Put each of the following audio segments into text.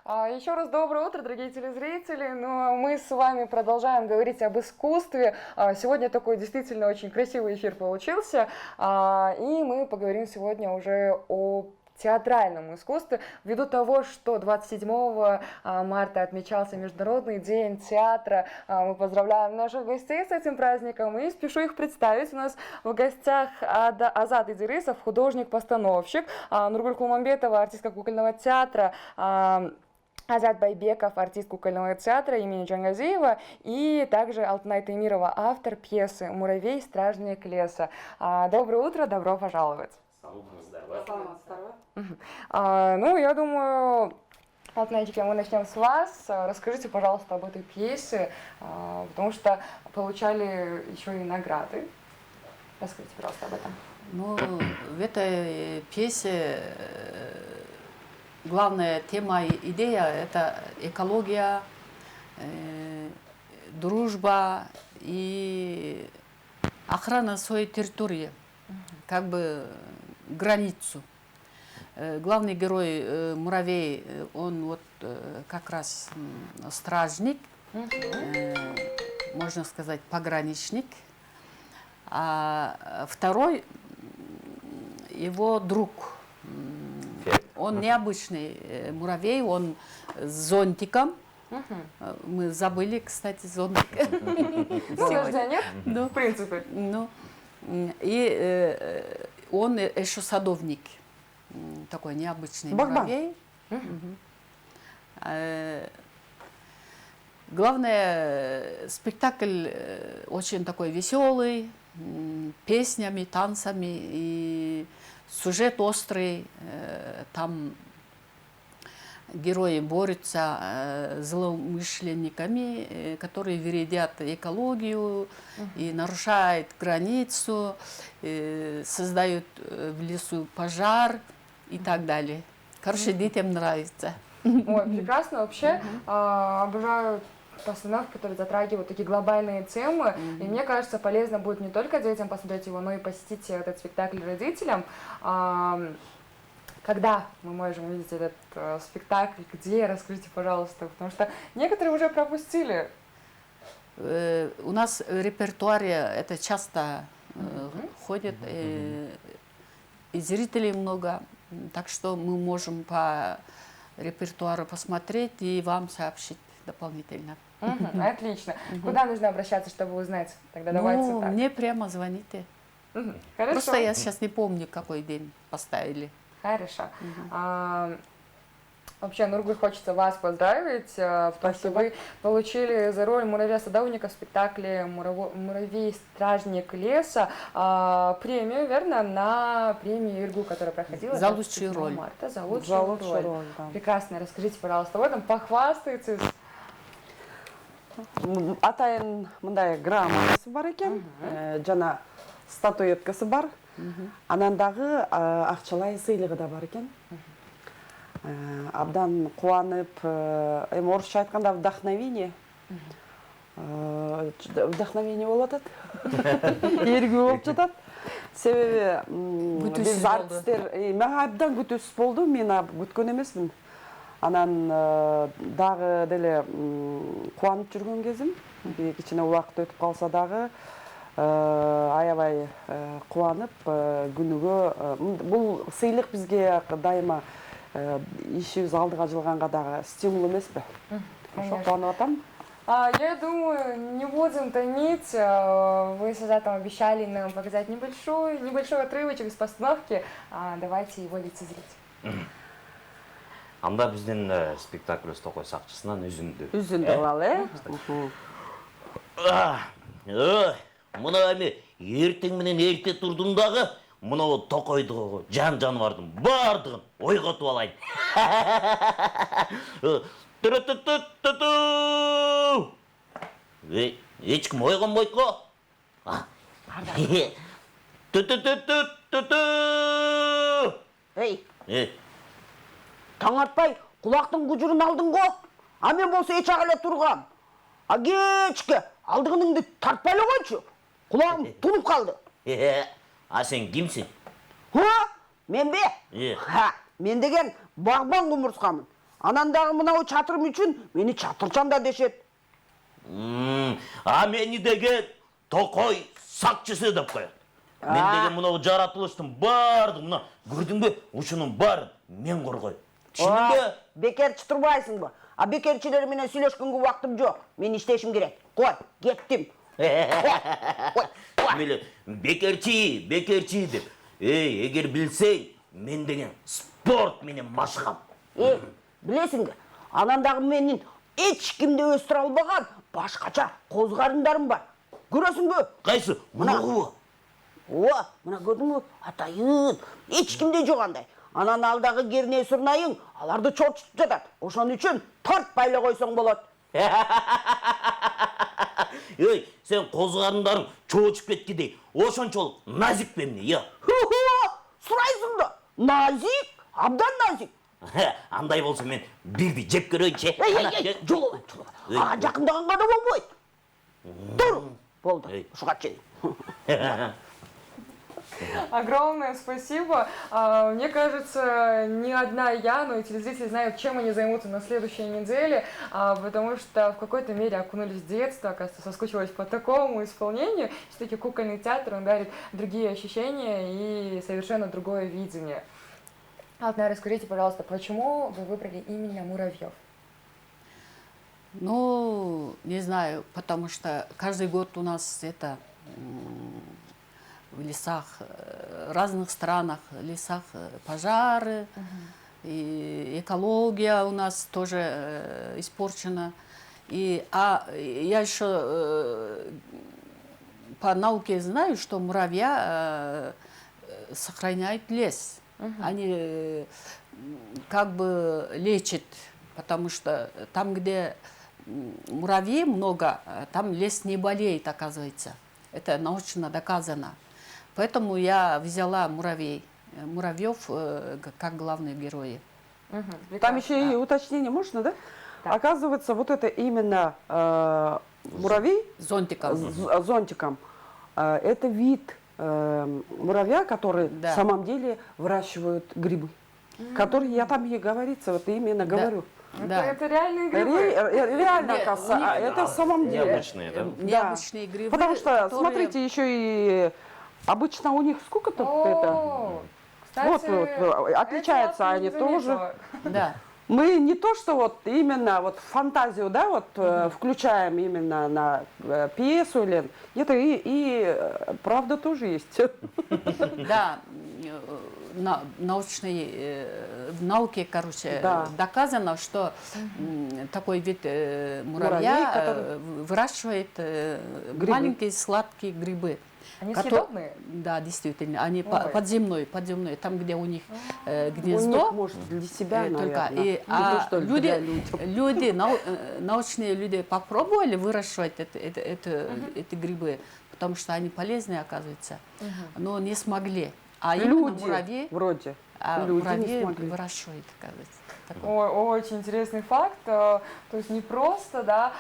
Еще раз доброе утро, дорогие телезрители. Ну, мы с вами продолжаем говорить об искусстве. Сегодня такой действительно очень красивый эфир получился. И мы поговорим сегодня уже о театральном искусстве, ввиду того, что 27 марта отмечался Международный день театра. Мы поздравляем наших гостей с этим праздником и спешу их представить. У нас в гостях Азат Идирисов, художник-постановщик, Нургуль Кулмамбетова, артистка кукольного театра, Азат Байбеков, артист кукольного театра имени Джангазиева, и также Алтынай Таймирова, автор пьесы «Муравей, стражник леса». Доброе утро, добро пожаловать. Ну, я думаю, Алтынайчики, мы начнем с вас. Расскажите, пожалуйста, об этой пьесе, потому что получали еще и награды. Расскажите, пожалуйста, об этом. Ну, в этой пьесе главная тема и идея – это экология, дружба и охрана своей территории, как бы границу. Главный герой Муравей, он вот как раз стражник, можно сказать, пограничник, а второй его друг. Он необычный муравей, он с зонтиком. Мы забыли, кстати, зонтик. Подожди, нет? Ну, в принципе. Ну, и он еще садовник. Такой необычный муравей. Главное, спектакль очень такой веселый, песнями, танцами, и сюжет острый. Там герои борются с злоумышленниками, которые вредят экологию и нарушают границу, создают в лесу пожар и так далее. Короче, детям нравится. Ой, прекрасно. Вообще, обожаю постановки, которые затрагивают такие глобальные темы. И мне кажется, полезно будет не только детям посмотреть его, но и посетить этот спектакль родителям. Когда мы можем увидеть этот спектакль, где, расскажите, пожалуйста, потому что некоторые уже пропустили. У нас в репертуаре это часто ходит, и зрителей много, так что мы можем по репертуару посмотреть и вам сообщить дополнительно. Отлично. Куда нужно обращаться, чтобы узнать? Тогда давайте так. Мне прямо звоните. Хорошо. Просто я сейчас не помню, какой день поставили. Хорошо. Вообще, Нургуль, хочется вас поздравить, потому что вы получили за роль муравья-садовника в спектакле «Муравей, стражник леса» премию, верно, на премию Иргу, которая проходила за лучшую роль. Марта, за лучшую роль. Да. Прекрасно. Расскажите, пожалуйста, об этом, похвастайтесь. Атайын мындай грамотасы бар екен, жана статуэткасы бар, анан дагы акчалай сыйлыгы да бар екен. Абдан кубанып, эми орусча айтканда вдохновение. Вдохновение болуп атат. Эргүү болуп жатат. Себеби биз артисттер мага абдан күтүүсүз болду, мен күткөн эмесмин. Анан дагы деле кубанып жүргөн кезим, кичине убакыт өтүп калса дагы аябай кубанып күнүгө бул сыйлык бизге дайыма ишибиз алдыга жылганга дагы стимул эмеспи? Ошо кубанып атам. Я думаю, не будем томить. Вы с Азатом обещали нам показать небольшой отрывочек из постановки. Давайте его лицезреть. Анда биздин спектакль токой сакчысынан Үзүндү кылалы, Мына эми эртең менен эрте турдум дагы, мына токойду жаныбардын бардыгын ойготуп алайын. Эч ким ойгонбойт го? Эй, таң атпай кулактын күжүрүн алдың го? А мен болсо эч ага эле тургам. А кечке алдыгыңды тартпай эле койчу. Кулагым тунуп калды. А сен кимсиң? Менбе? Мен деген багбан кумурскамын. Анан дагы мынау чатырым үчүн мени чатырчан да дешет. А мени деген токой сакчысы деп коет. Мен деген мынау жаратылыштын баардыгы мына көрдүңбү? Ушунун баарын мен коргойм. Түшүндүңбү? Бекерчи турбайсыңбы? А бекерчилер менен сүйлөшкөнгө убактым жок. Мен иштешим керек. Кой, кеттим. Мейлі, бекерчи деп. Эгер билсең, мен деген спорт менен машкам. Билесиңби? Анан дагы менин эч кимди өстүрө албаган башкача коз карындарым бар. Көрөсүңбү? Кайсы? Мынагыбы? Мына көрдүңбү? Атайын. Эч кимде жок андай. Анан алдагы керне сурнайың аларды чочутуп жатат. Ошон үчүн тартпай эле койсоң болот. Сен коз карындарың чоочуп кеткидей. Ошончолук назик бемне, Сурайсың да. Назик, абдан назик. Андай болсо мен бирди жеп көрөйүнчү. Жол. Жакындаганга да болбойт. Тур. Болду. Ушуга чейин. Огромное спасибо. Мне кажется, не одна я, но и телезрители знают, чем они займутся на следующей неделе, потому что в какой-то мере окунулись в детство, оказывается, соскучилась по такому исполнению. Все-таки кукольный театр, он дарит другие ощущения и совершенно другое видение. Алтынай, расскажите, пожалуйста, почему вы выбрали именно Муравьев? Ну, не знаю, потому что каждый год у нас это в лесах, разных странах, в лесах пожары, и экология у нас тоже испорчена. Я еще по науке знаю, что муравья сохраняют лес. Они как бы лечат, потому что там, где муравьев много, там лес не болеет, оказывается. Это научно доказано. Поэтому я взяла Муравьев как главные герои. Там еще и уточнение можно, да? Оказывается, вот это именно муравей зонтиком. Это вид муравья, который в самом деле выращивают грибы. Которые, я там и говорится, вот именно говорю. Да. Это реальные грибы. Реально, это в самом деле. Необычные, да? Необычные грибы. Потому что, которые... смотрите, еще и обычно у них сколько-то это... Кстати, вот, отличаются они тоже. Да. Мы не то, что вот именно вот фантазию, да, вот включаем именно на пьесу или это и правда тоже есть. Да, в науке, короче, доказано, что такой вид муравья выращивает маленькие сладкие грибы. Они съедобные? Да, действительно. Они подземные, там, где у них гнездо. У них, может, для себя, только. Наверное. Люди, научные люди попробовали выращивать эти грибы, потому что они полезные, оказывается, но не смогли. А именно муравьи, вроде. Муравьи выращивают, оказывается. Очень интересный факт. То есть не просто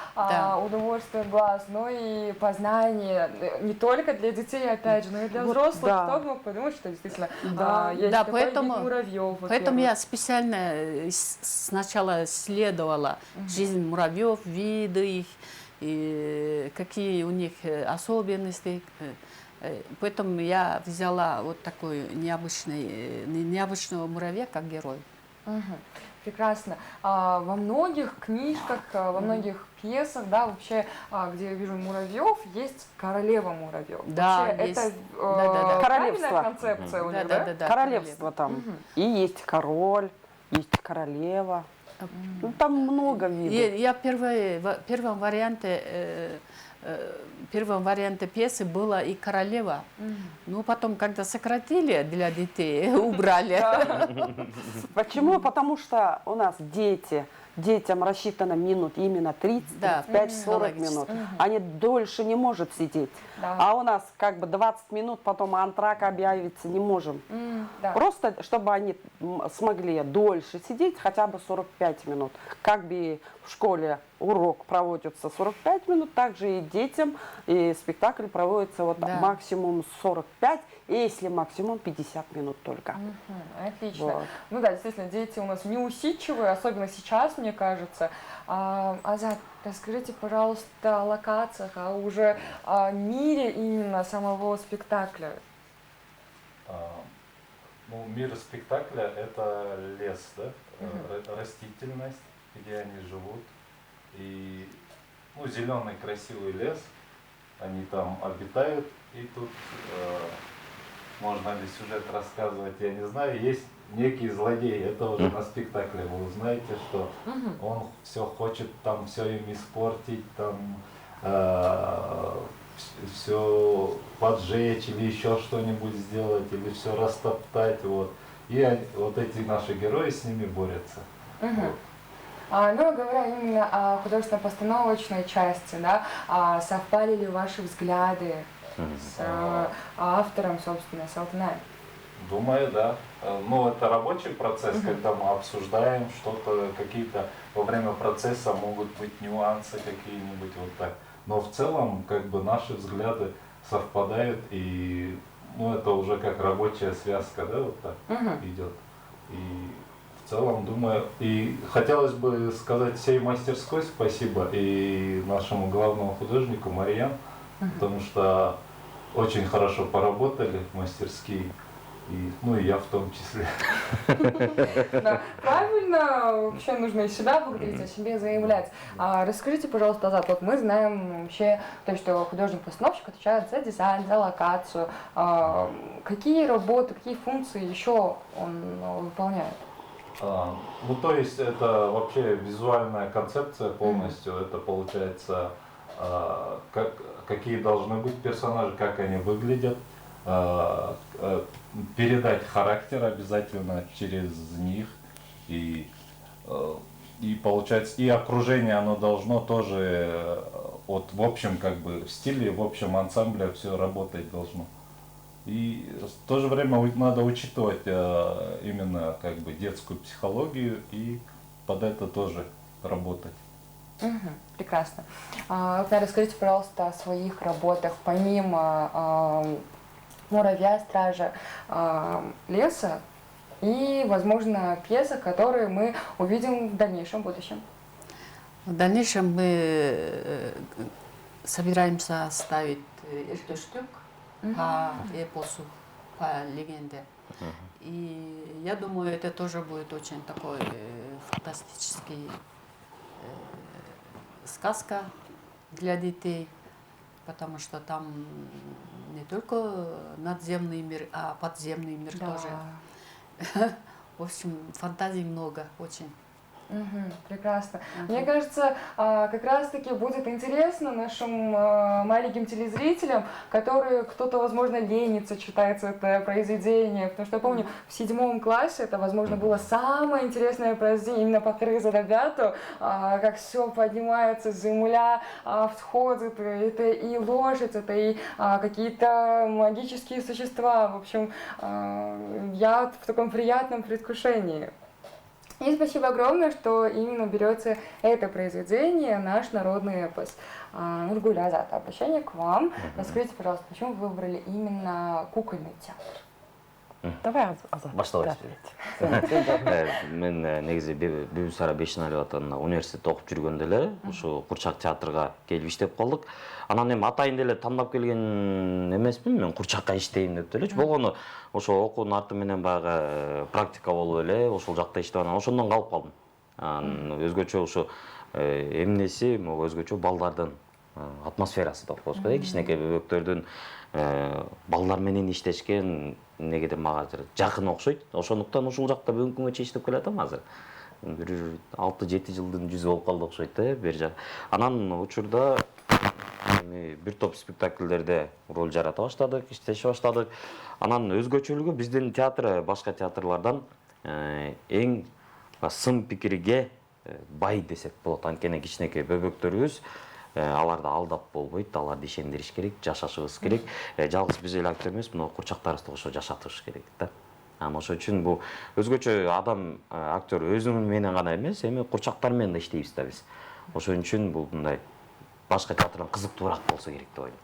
удовольствие глаз, но и познание не только для детей, опять же, но и для взрослых. Кто бы мог подумать, что действительно есть такой вид муравьев. Поэтому я специально сначала исследовала жизнь муравьев, виды их, и какие у них особенности. Поэтому я взяла вот такой необычного муравья как герой. Прекрасно. Во многих книжках, во многих пьесах, да, вообще, где я вижу муравьев, есть королева муравьев. Да, вообще, есть. Это королевство. правильная концепция у них, да? Королевство там. И есть король, есть королева. Ну, там много видов. Я в первом варианте пьесы была и королева. Ну, потом, когда сократили для детей, убрали. Почему? Потому что у нас детям рассчитано минут именно 30, 35, 40 минут. Они дольше не могут сидеть. А у нас как бы 20 минут, потом антрак объявится, не можем. Просто, чтобы они смогли дольше сидеть, хотя бы 45 минут. Как бы в школе урок проводится 45 минут, также и детям, и спектакль проводится вот Да. максимум 45, и если максимум 50 минут только. Отлично. Вот. Ну да, действительно, дети у нас неусидчивые, особенно сейчас, мне кажется. Азат, расскажите, пожалуйста, о локациях, о уже о мире именно самого спектакля. Ну, мир спектакля – это лес, да? Растительность, где они живут. И ну, зеленый красивый лес, они там обитают. И тут, можно ли сюжет рассказывать, я не знаю, есть некий злодей, это уже на спектакле вы узнаете, что он все хочет там все им испортить, там все поджечь или еще что-нибудь сделать, или все растоптать, вот. И вот эти наши герои с ними борются. Вот. Ну, говоря именно о художественно-постановочной части, да, совпали ли ваши взгляды с автором, собственно, с Алтынаем? Думаю, да. Ну, это рабочий процесс, когда мы обсуждаем что-то, какие-то во время процесса могут быть нюансы какие-нибудь вот так. Но в целом, как бы, наши взгляды совпадают, и ну, это уже как рабочая связка, да, вот так идет. И в целом, думаю, и хотелось бы сказать всей мастерской спасибо и нашему главному художнику Марьян, потому что очень хорошо поработали мастерские. И, ну и я в том числе. Да, правильно, вообще нужно и себя благодарить, о себе заявлять. Расскажите, пожалуйста, Азат, вот мы знаем вообще то, что художник-постановщик отвечает за дизайн, за локацию. Какие работы, какие функции еще он выполняет? Ну, то есть это вообще визуальная концепция полностью, это получается, какие должны быть персонажи, как они выглядят, передать характер обязательно через них, и получается, и окружение оно должно тоже, вот в общем как бы в стиле, в общем ансамбле все работать должно. И в то же время надо учитывать именно как бы детскую психологию и под это тоже работать. Прекрасно. Расскажите, пожалуйста, о своих работах, помимо «Муравья», «Стража леса» и, возможно, пьесах, которые мы увидим в дальнейшем будущем. В дальнейшем мы собираемся ставить «Эртөштүк» по эпосу, по легенде. И я думаю, это тоже будет очень такой фантастический сказка для детей, потому что там не только надземный мир, а подземный мир тоже. В общем, фантазий много очень. Прекрасно. Мне кажется, как раз-таки будет интересно нашим маленьким телезрителям, которые кто-то, возможно, ленится, читает это произведение. Потому что я помню, в 7 классе это, возможно, было самое интересное произведение именно по Крыза до Бяту, как все поднимается с земля, всходит, это и лошадь, это и какие-то магические существа. В общем, я в таком приятном предвкушении. И спасибо огромное, что именно берете это произведение, наш народный эпос. Нургуль, Азат, обращение к вам. Расскажите, пожалуйста, почему вы выбрали именно кукольный театр? Давай, Азат. Баштабайсыз. Мен негизи Бибисара Бешеналиев атындағы университетте окуп жүргөндө эле ушу Курчак театрга келип иштеп калдык. Анан эми атайын деле тандап келген эмесмин, мен Курчакка иштейм деп элечи. Болгону ошо окуунун арты менен баягы практика болуп эле ошол жакта иштеп анан ошондон калып калдым. Өзгөчө ушу эмнеси, могу өзгөчө балдардын атмосферасы деп коебуз го, кичинекей бөбөктөрдүн балдар менен иштешкен негеде мага жакын окшойт. Ошондуктан ушул жакта бүгүнкү күнгө чейин иштеп келатам азыр. Бир 6-7 жылдын жүзү болуп калды окшойт да, бер жак. Анан учурда бир топ спектакльдерде роль жарата баштадык, иштеше баштадык. Анан өзгөчөлүгү биздин театр башка театрлардан эң сын пикирге бай десек болот. Анткени кичинекей бөбөктөрүбүз аларды алдап болбойт, аларды ишендириш керек, жашашыбыз керек. Жалгыз биз эле актер эмес, мына курчактарыбызды ошо жашатыш керек да. Ошол үчүн бул өзгөчө адам актер өзү менен гана эмес, эми курчактар менен да иштейбиз да биз. Ошон үчүн бул мындай башка театрдан кызыктуураак болсо керек деп ойлойм.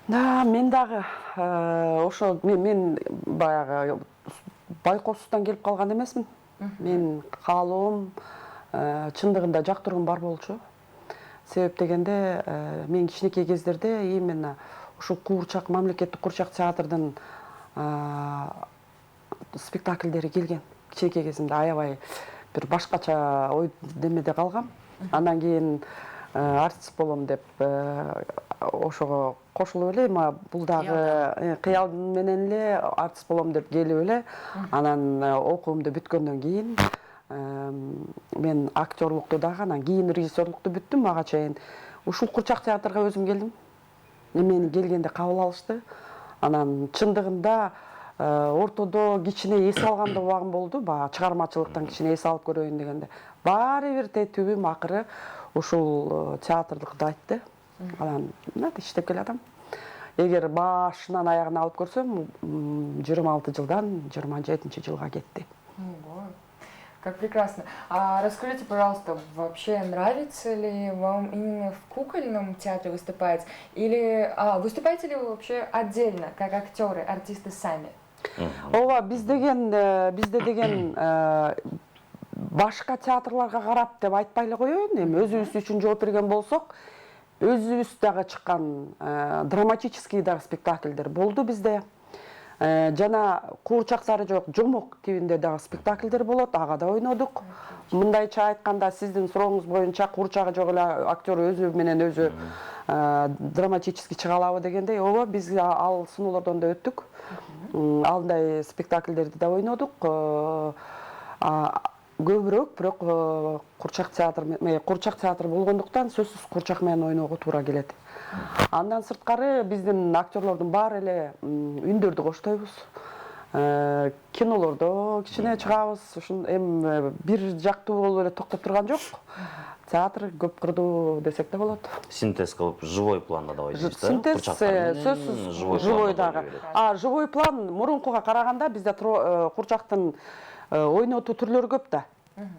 Да, мен дагы ошо мен баягы байкоостан келип калган эмесмин. Мен каалоом чындыгында жактыргым бар болчу. Себеп дегенде мен кичинекей кездерде именно ушул куурчак, мамлекеттик куурчак театрдын спектакльдери келген. Кичинекей кезимде аябай бир башкача ой демеде калгам. Андан кийин артист болом деп ошого кошулуп эле, бул дагы кыял менен эле артист болом деп келип эле, анан окуумду бүткөндөн кийин мен актерлукту дагы, анан кийин режиссерлукту бүттүм. Мага чейин ушул курчак театрга өзүм келдим. Мени келгенде кабыл алышты. Анан чындыгында ортодо кичине эс алганда убагым болду, баягы чыгармачылыктан кичине эс алып көрөйүн дегенде. Баары бир тетүбүм акыры ушул театрлыкты айтты. Анан иштеп келатам. Эгер башынан аягына алып көрсөм, 26 жылдан 27 жылга кетти. Ого, как прекрасно. А расскажите, пожалуйста, вообще нравится ли вам именно в кукольном театре выступать? Или выступаете ли вы вообще отдельно, как актеры, артисты сами? Ооба, бизде деген башка театрларга карап деп айтпай эле коеюн. Эми өзүбүз үчүн жооп берген болсок, өзүбүз дагы чыккан драматический дагы спектакльдер болду бизде. Жана куурчак сары жок жомок тибинде дагы спектакльдер болот, ага да ойнодук. Мындайча айтканда, сиздин сурооңуз боюнча куурчагы жок эле актер өзү менен өзү драматический чыга алабы дегендей, ооба, биз ал сыноолордон да өттүк. Алдай спектакльдерди да ойнодук. Көбүрөөк, бирок курчак театр болгондуктан сөзсүз курчак менен ойноого туура келет. Андан сырткары биздин актерлордун баары эле үндөрдү коштойбуз. Кинолордо кичине чыгабыз. Ушун эми бир жактуу болуп эле токтоп турган жок. Театр көп кырдуу десек да болот. Синтез кылып живой планда да ойнойсуз да? Синтез сөзсүз живой дагы. Живой план мурункуга караганда бизде курчактын ойнотуу түрлөрү көп да.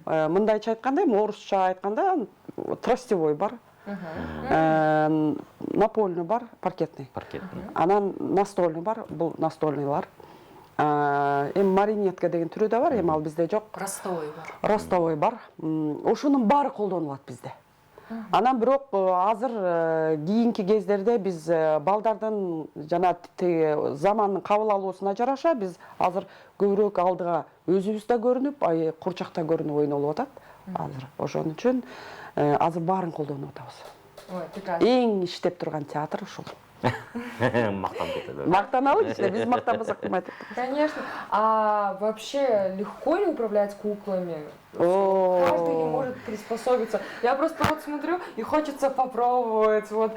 Мындайча айтканда, орусча айтканда тростевой бар. Напольный бар, паркетный. Анан настольный бар, бул настольныйлар. Эми маринетка деген түрү да бар, эми ал бизде жок. Ростовой бар. Ростовой бар. Ошонун баары колдонулат бизде. Анан бирок азыр кийинки кездерде биз балдардын жана замандын кабыл алуусуна жараша биз азыр көбүрөөк алдыга өзүбүз да көрүнүп, курчакта көрүнүп ойнолуп атат. Азыр ошон үчүн азыр баарын колдонуп атабыз. Эң иштеп турган театр ушул. Мактанып кетели. Мактаналы кичине, биз мактанбасак кымайт. Конечно. А вообще легко ли управлять куклами? Каждый не может приспособиться. Я просто вот смотрю и хочется попробовать вот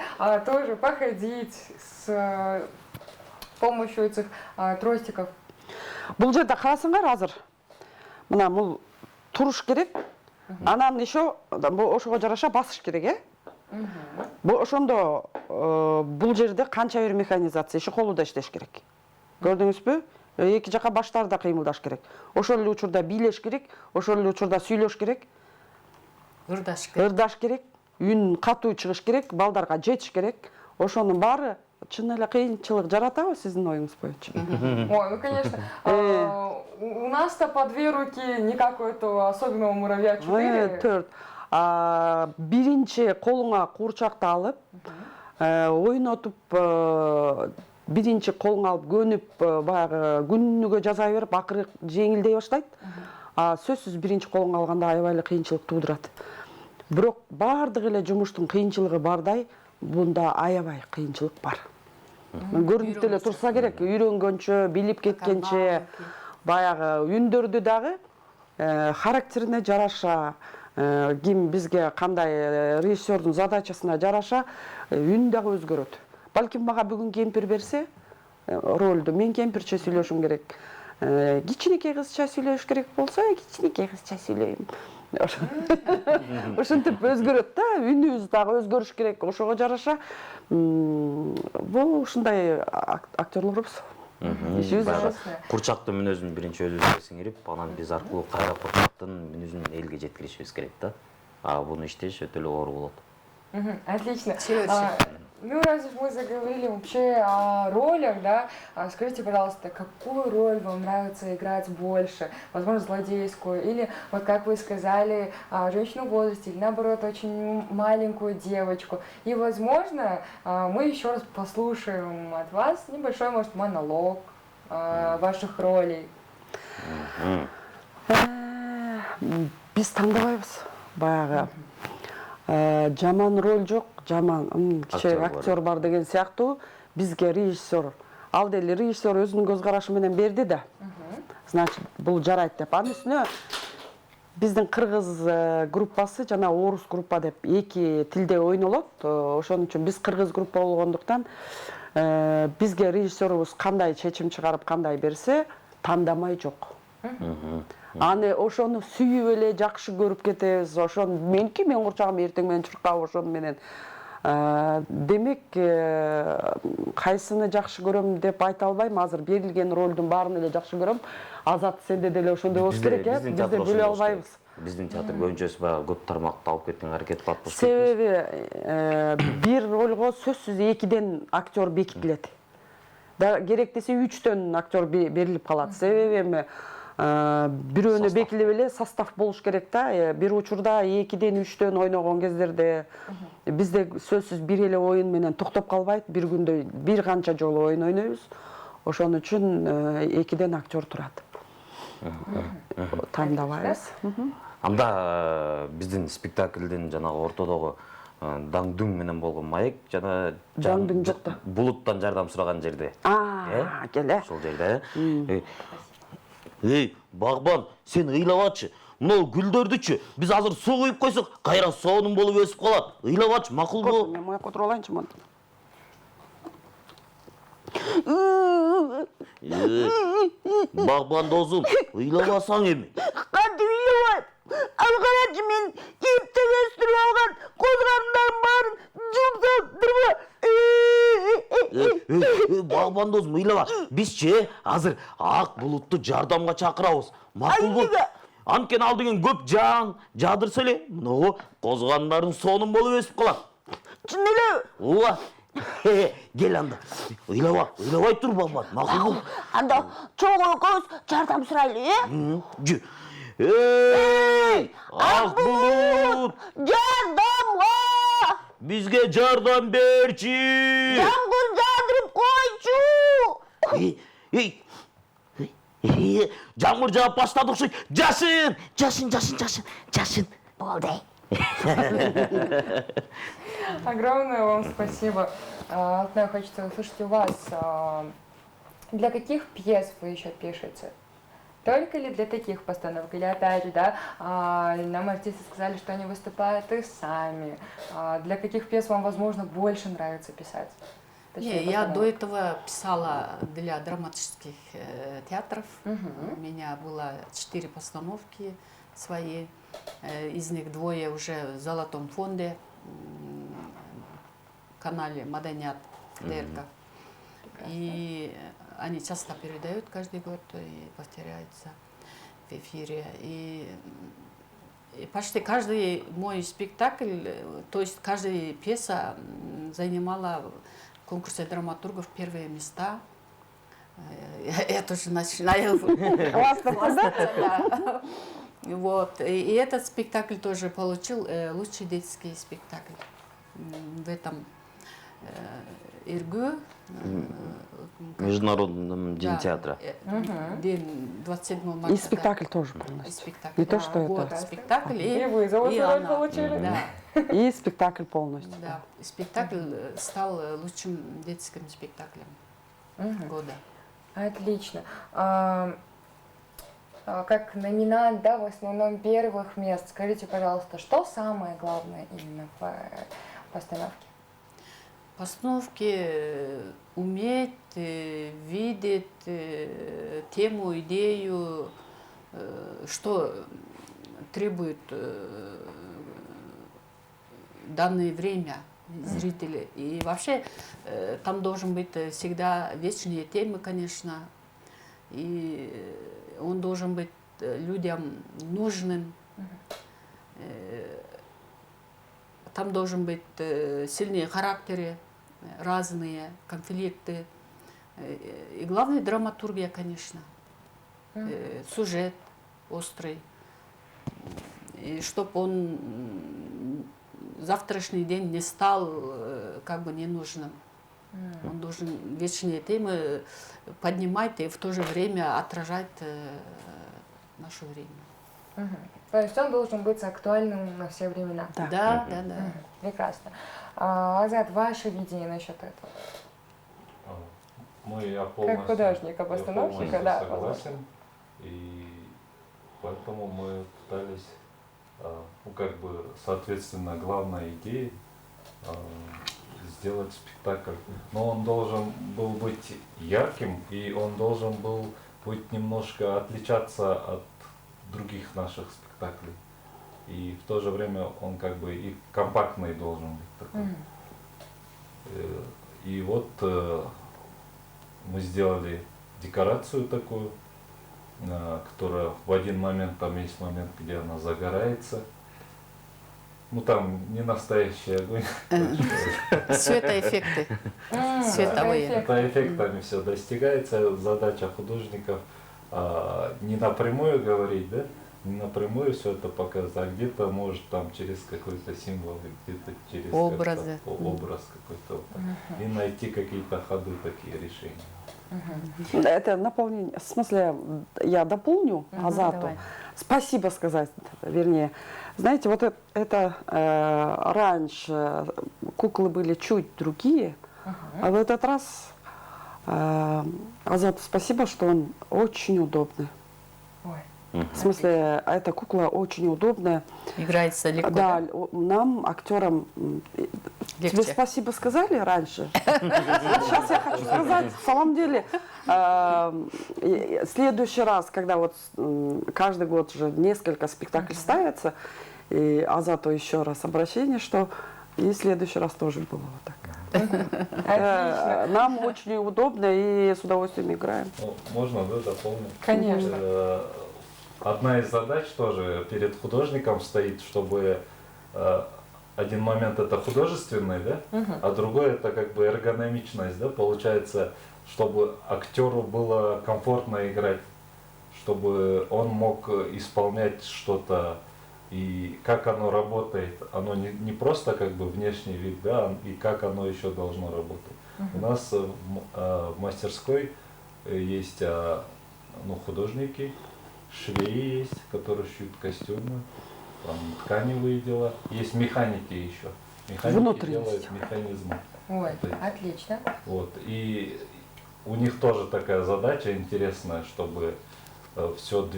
тоже походить с помощью этих тростиков. Бул жерде карасыңар азыр. Мына бул туруш керек. Анан еще ошого жараша басыш керек, Ошондо бул жерде канча бир механизация, еще колу да иштеш керек. Көрдүңүзбү? Эки жака баштары да кыймылдаш керек. Ошол эле учурда бийлеш керек, ошол эле учурда сүйлөш керек. Ырдаш керек, үн катуу чыгыш керек, балдарга жетиш керек. Ошонун баары чын эле кыйынчылык жаратабы сиздин оюңуз боюнча? Ой, ну конечно. У нас-то по 2 руки не какой-то особенного муравья 4. 4. Биринчи колуңа куурчакты алып, ойнотуп, биринчи колуңа алып көнүп, баягы күнүгө жаза берип, акыры жеңилдей баштайт. Сөзсүз биринчи колуңа алганда аябай эле кыйынчылык туудурат. Бирок бардык эле жумуштун кыйынчылыгы бардай, бунда аябай кыйынчылык бар. Көрүнүп эле турса керек, үйрөнгөнчө, билип кеткенче, баягы үндөрдү дагы характерине жараша, ким бизге кандай режиссердун задачасына жараша үн дагы өзгөрөт. Балким мага бүгүн кемпир берсе, ролду мен кемпирче сүйлөшүм керек. Кичинекей кызча сүйлөш керек болсо, кичинекей кызча сүйлөйм. Ошентип өзгөрөт да, үнүбүз дагы өзгөрүш керек. Ошого жараша бул ушундай актерлорбуз. ишибиз баягы ошо. курчактын мүнөзүн биринчи өзүбүзгө сиңирип, анан биз аркылуу кайра курчактын мүнөзүн элге жеткиришибиз керек да. Буну иштеш өтө эле оор болот. Отлично. Чего-чего? Ну, раз уж мы заговорили вообще о ролях, да, скажите, пожалуйста, какую роль вам нравится играть больше? Возможно, злодейскую, или, вот как вы сказали, женщину в возрасте, или наоборот, очень маленькую девочку. И, возможно, мы еще раз послушаем от вас небольшой, может, монолог ваших ролей. Биз тандабайбыз. Баягы жаман роль жок, жаман кичээ актер бар деген сыяктуу бизге режиссер, ал деле режиссер өзүнүн көз карашы менен берди да. Значит, бул жарайт деп. Анын үстүнө биздин кыргыз группасы жана орус группа деп эки тилде ойнолот. Ошон үчүн биз кыргыз группа болгондуктан бизге режиссерубуз кандай чечим чыгарып, кандай берсе, тандамай жок. Аны ошону сүйүп эле жакшы көрүп кетебиз. Ошон меники мен курчагым эртең менен чуркап ошону менен. Демек, кайсыны жакшы көрөм деп айта албайм. Азыр берилген ролдун баарын эле жакшы көрөм. Азат, сенде деле ошондой болуш керек, э? Бизде бөлө албайбыз. Биздин театр көбүнчөсү баягы көп тармакты алып кеткен аракет кылат болуш. Себеби бир ролго сөзсүз экиден актер бекитилет. Да керек десе 3төн актер берилип калат. Себеби эми бирөөнү бекилип эле состав болуш керек да. Бир учурда 2ден 3төн ойногон кездерде бизде сөзсүз бир эле оюн менен токтоп калбайт. Бир күндө бир канча жолу оюн ойнойбуз. Ошон үчүн 2ден актер турат. Тандабайбыз. Анда биздин спектаклдин жанагы ортодогу Даңдүң менен болгон маек жана Даңдүң жок да. Булуттан жардам сураган жерде. Келе. Ошол жерде. Эй, Багбан, сен ыйлабачы. Мынау гүлдөрдүчү биз азыр суу куюп койсок, кайра соонун болуп өсүп калат. Ыйлабачы, макулбу? Мен мояк отуруп алайынчы монтип. Багбан досум, ыйлабасаң эми. Кантип ыйлабайм? Ал карачы, мен эптеп өстүрүп алган козгандардын баарын жумсаптырбы? Багбан досум, ыйлаба. Бизчи азыр ак булутту жардамга чакырабыз. Макулбу? Анткени ал деген көп жаан жадырса эле, мынау козгандардын соонун болуп өсүп калат. Чын элеби? Ооба. Кел анда. Ыйлабай тур Багбан. Макулбу? Анда чогуу экөөбүз жардам сурайлы, э? Жö. Эй! Ак булут! Жардамга! Бизге жардам берчи! Жамгыр жаадырып койчу! Эй! Жамгыр жаап баштады окшойт. Жашын. Болду. Огромное вам спасибо. Алтынай, хочется услышать у вас. Для каких пьес вы еще пишете? Только ли для таких постановок? Или опять же, да, нам артисты сказали, что они выступают и сами. Для каких пьес вам, возможно, больше нравится писать? Не, я до этого писала для драматических театров. У меня было 4 постановки свои. Из них 2 уже в Золотом фонде, канале Маданият ДРК. И они часто передают каждый год и повторяются в эфире. И почти каждый мой спектакль, то есть каждая пьеса занимала в конкурсе драматургов первые места. Я тоже начинаю. Вот. И этот спектакль тоже получил лучший детский спектакль. В этом Иргу. Международном день театра. День 27 марта. И спектакль тоже полностью. Спектакль. Не то, что Вот, это. спектакль И вы за и роль она. получили. Да, И спектакль полностью. да. Спектакль стал лучшим детским спектаклем года. Отлично. Как номинант, да, в основном первых мест, скажите, пожалуйста, что самое главное именно в постановке? Постановки уметь видеть тему, идею, что требует данное время зрители. И вообще там должен быть всегда вечные темы, конечно. И он должен быть людям нужным. Там должен быть сильные характеры, разные конфликты. И главное драматургия, конечно. Сюжет острый. И чтобы он завтрашний день не стал как бы ненужным. Он должен вечные темы поднимать и в то же время отражать наше время. То есть он должен быть актуальным на все времена. Да. Прекрасно. Азат, ваше видение насчет этого? Я полностью, художника-постановщика, да, согласен. И поэтому мы пытались, ну, как бы, соответственно, главной идее сделать спектакль. Но он должен был быть ярким, и он должен был быть немножко отличаться от других наших спектаклей. И в то же время он как бы и компактный должен быть такой. И вот мы сделали декорацию такую, которая в один момент, там есть момент, где она загорается. Ну там не настоящий огонь. Светоэффекты. Световые. Это эффектами все достигается. Задача художников не напрямую говорить, да? Не напрямую все это показать, а где-то может там через какой-то символ, где-то через образы. Образ какой-то. И найти какие-то ходы, такие решения. Это наполнение. В смысле, я дополню Азату. Давай. Спасибо сказать, вернее. Знаете, вот это раньше куклы были чуть другие, а в этот раз Азату спасибо, что он очень удобный. Ой. В смысле, эта кукла очень удобная. Играется легко. Да, нам, актерам, тебе спасибо сказали раньше. Сейчас я хочу сказать, в самом деле, в следующий раз, когда вот каждый год уже несколько спектаклей ставится, и Азату еще раз обращение, что и в следующий раз тоже было вот так. Отлично. Нам очень удобно и с удовольствием играем. Ну, можно, да, дополнить? Конечно. Одна из задач тоже перед художником стоит, чтобы один момент это художественный, да, а другой это как бы эргономичность, да, получается, чтобы актеру было комфортно играть, чтобы он мог исполнять что-то, и как оно работает, оно не просто как бы внешний вид, да, и как оно еще должно работать. У нас в мастерской есть художники, швеи есть, которые шьют костюмы, там тканевые дела. Есть механики еще. Механики делают механизмы. Ой, отлично. Вот. И у них тоже такая задача интересная, чтобы все,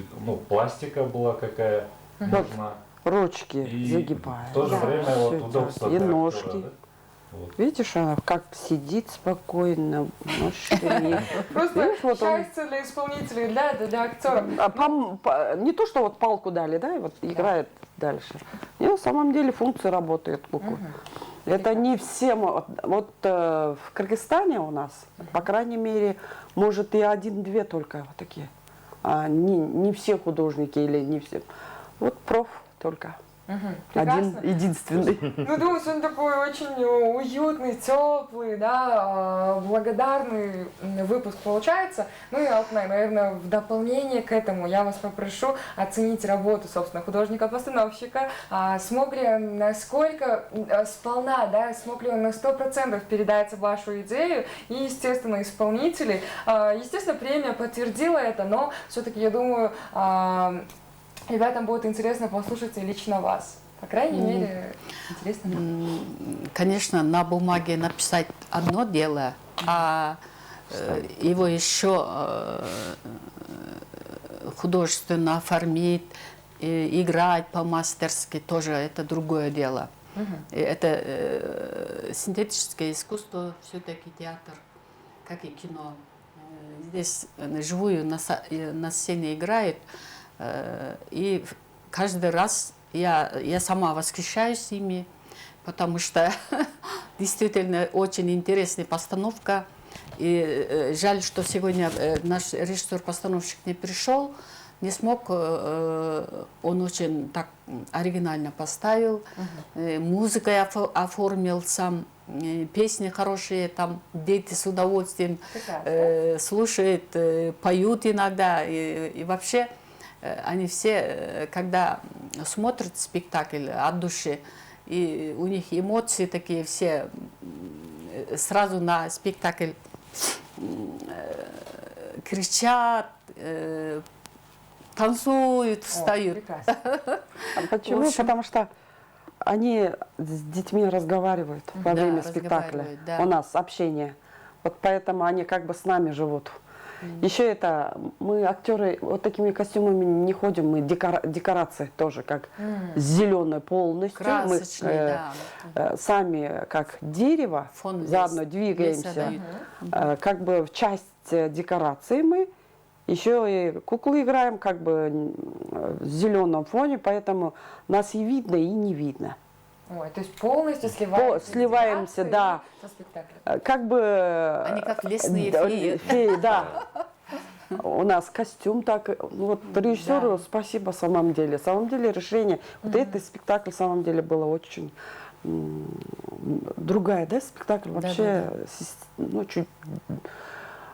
пластика была какая нужна. Ручки И загибают. в то же время вот удобство И для ножки. актера, да? Вот. Видишь, она как сидит спокойно, ножки. Просто Видишь, вот он. счастье для исполнителей, для актеров. Не то, что вот палку дали, да, и вот играет дальше. И на самом деле функция работает куклы. Это не всем. Вот в Кыргызстане у нас, по крайней мере, может и один-две только вот такие. Не все художники или не все. Вот проф только. Один, Прекрасно. единственный. Ну, думаю, он такой очень уютный, теплый, да, благодарный выпуск получается. Ну и, Алтынай, наверное, в дополнение к этому я вас попрошу оценить работу, собственно, художника-постановщика. Смог ли он насколько сполна, да, смог ли он на 100% передать вашу идею и, естественно, исполнителей. Естественно, премия подтвердила это, но все-таки, я думаю, ребятам будет интересно послушать и лично вас. По крайней мере, интересно. Конечно, на бумаге написать одно дело, а его еще художественно оформить, играть по-мастерски тоже это другое дело. Это синтетическое искусство, все-таки театр, как и кино. Здесь живую на сцене играют. И каждый раз я сама восхищаюсь ими, потому что действительно очень интересная постановка. И жаль, что сегодня наш режиссер-постановщик не пришел, не смог. Он очень так оригинально поставил, музыкой оформил сам, песни хорошие, там дети с удовольствием слушают, поют иногда. И вообще они все, когда смотрят спектакль от души, и у них эмоции такие все, сразу на спектакль кричат, танцуют, встают. А почему? В общем, Потому что они с детьми разговаривают во Да, время спектакля. разговаривают, да. У нас общение. Вот поэтому они как бы с нами живут. Еще это, мы актеры вот такими костюмами не ходим, мы декорации тоже как зеленые полностью. Красочные, да. Сами как дерево, Фон заодно лес двигаемся. дают. Как бы в часть декорации мы еще и куклы играем как бы в зеленом фоне, поэтому нас и видно, и не видно. Ой, то есть полностью сливаемся, Сливаемся, да. со спектаклем. Как бы... Они как лесные да, феи. феи, да. У нас костюм так. Вот режиссеру спасибо в самом деле. В самом деле решение. Вот этот спектакль в самом деле было очень другая, да, спектакль вообще, ну, чуть,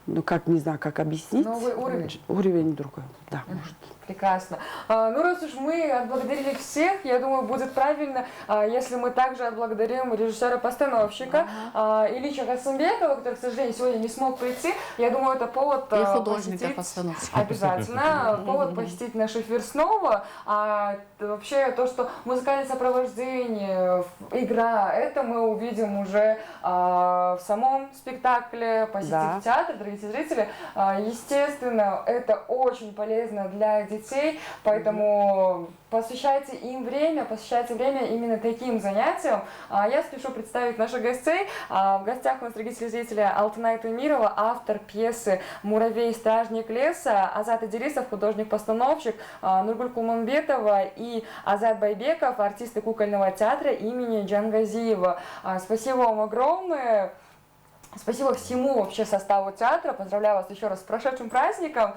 ну, как, не знаю, как объяснить. Новый уровень. Уровень другой, да, может. Прекрасно. Ну, раз уж мы отблагодарили всех, я думаю, будет правильно, если мы также отблагодарим режиссера-постановщика Ильича Хасымбекова, который, к сожалению, сегодня не смог прийти. Я думаю, это повод И художника-постановщика. Обязательно. Повод посетить наш эфир снова. Вообще, то, что музыкальное сопровождение, игра, это мы увидим уже в самом спектакле, посетив театр, дорогие зрители. Естественно, это очень полезно для детей, поэтому посвящайте им время, посвящайте время именно таким занятиям. Я спешу представить наших гостей. В гостях у нас, дорогие телезрители, Алтынай Тумирова, автор пьесы «Муравей, стражник леса», Азат Идирисов, художник-постановщик, Нургуль Кулманбетова и Азат Байбеков, артисты кукольного театра имени Джангазиева. Спасибо вам огромное. Спасибо всему вообще составу театра. Поздравляю вас еще раз с прошедшим праздником.